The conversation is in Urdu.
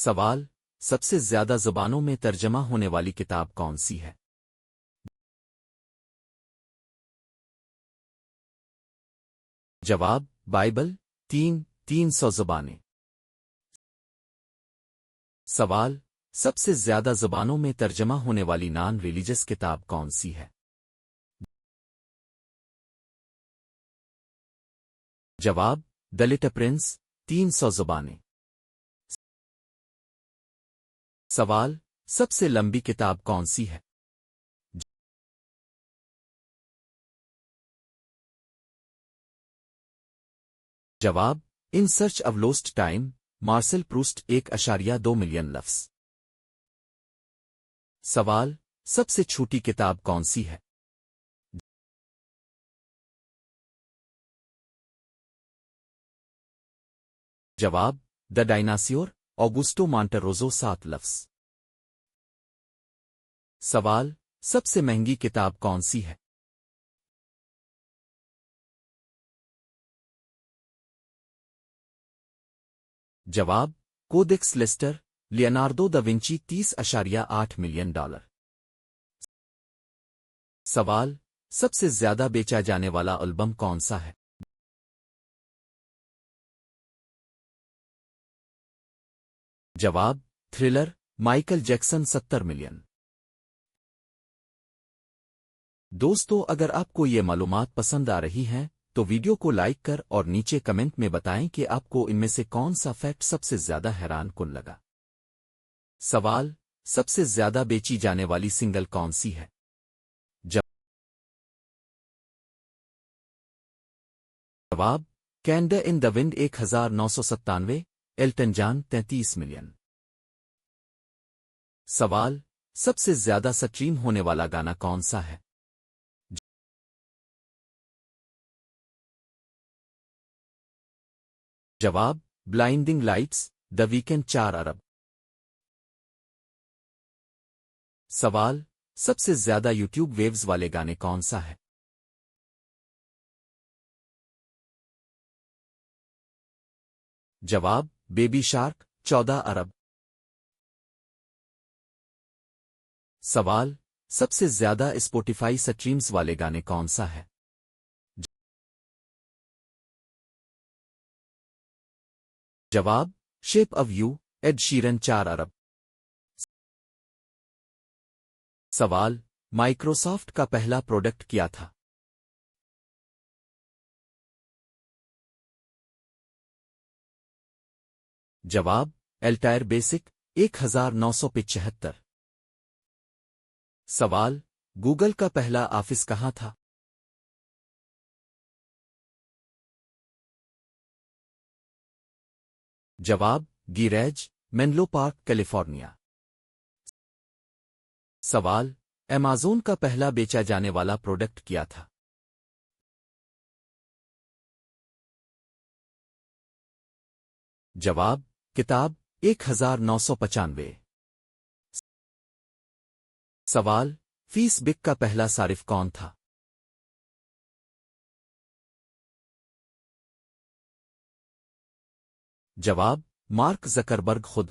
سوال: سب سے زیادہ زبانوں میں ترجمہ ہونے والی کتاب کون سی ہے؟ جواب: بائبل، 300 زبانیں۔ سوال: سب سے زیادہ زبانوں میں ترجمہ ہونے والی نان ریلیجس کتاب کون سی ہے؟ جواب: دی لٹل پرنس، 300 زبانیں۔ سوال: سب سے لمبی کتاب کون سی ہے؟ جواب: In Search of Lost Time, Marcel Proust, 1.2 million لفظ۔ سوال: سب سے چھوٹی کتاب کون سی ہے؟ جواب: دی ڈائناسور، آگوستو مانٹروزو، 7 لفظ۔ سوال: سب سے مہنگی کتاب کون سی ہے؟ جواب: کوڈیکس لیسٹر، لیونارڈو دا ونچی، 30.8 ملین ڈالر۔ سوال: سب سے زیادہ بیچا جانے والا البم کون سا ہے؟ جواب: تھرلر، مائیکل جیکسن، 70 ملین۔ دوستو، اگر آپ کو یہ معلومات پسند آ رہی ہیں تو ویڈیو کو لائک کر اور نیچے کمنٹ میں بتائیں کہ آپ کو ان میں سے کون سا فیکٹ سب سے زیادہ حیران کن لگا۔ سوال: سب سے زیادہ بیچی جانے والی سنگل کون سی ہے؟ جواب: کینڈل ان دا ونڈ، 1997۔ ایلٹن جان، 33 ملین۔ سوال: سب سے زیادہ سٹریم ہونے والا گانا کون سا ہے؟ جواب: بلائنڈنگ لائٹس، دی ویکینڈ، 4 ارب۔ سوال: سب سے زیادہ یوٹیوب ویوز والے گانے کون سا ہے؟ جواب: بیبی شارک، 14 ارب۔ سوال: سب سے زیادہ اسپوٹیفائی سٹریمز والے گانے کون سا ہے؟ جواب: شیپ آف یو، ایڈ شیرن، 4 ارب۔ سوال: مائکروسافٹ کا پہلا پروڈکٹ کیا تھا؟ جواب: الٹائر بیسک، 1975۔ سوال: گوگل کا پہلا آفس کہاں تھا؟ جواب: گیریج، مینلو پارک، کیلیفورنیا۔ سوال: ایمیزون کا پہلا بیچا جانے والا پروڈکٹ کیا تھا؟ جواب: کتاب، 1995۔ سوال: فیس بک کا پہلا صارف کون تھا؟ جواب: مارک زکربرگ خود۔